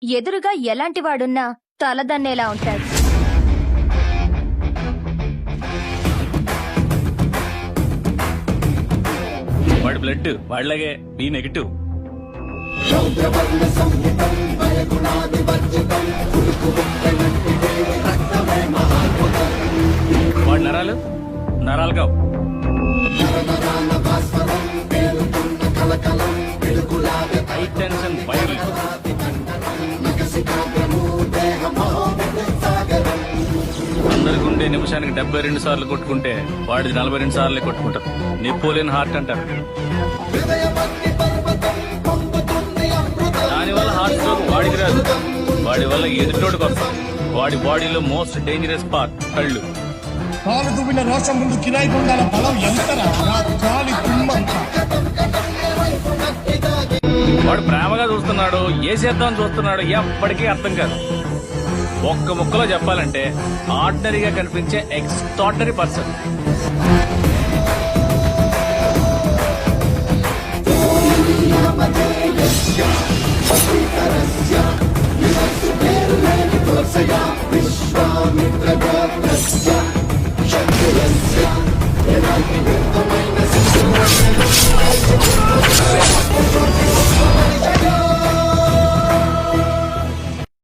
ఎదురుగా ఎలాంటి వాడున్నా తలదన్నేలా ఉంటాడు. వాడి బ్లడ్ వాళ్ళగే బి నెగిటివ్. వాడి నరాలు నరాలు కావు. High tension wire. అందరికి ఉండే నిమిషానికి 72 సార్లు కొట్టుకుంటే వాడిది 42 సార్లు కొట్టుకుంటారు. నెపోలియన్ హార్ట్ అంటారు. దానివల్ల హార్ట్ స్ట్రోక్ వాడికి రాదు, వాడి వల్ల ఎదుటోడికి వస్తుంది. వాడి బాడీలో మోస్ట్ డేంజరస్ పార్ట్ కళ్ళు. కాలు దువ్విన రోషం ముందు కిరాయి కొండాల బలం ఎంతరా? వాడు ప్రేమగా చూస్తున్నాడు, ఏ చేద్దాం చూస్తున్నాడు ఎప్పటికీ అర్థం కాదు. ఒక్క ముక్కలో చెప్పాలంటే ఆర్డినరీగా కనిపించే ఎక్స్ట్రాడినరీ పర్సన్.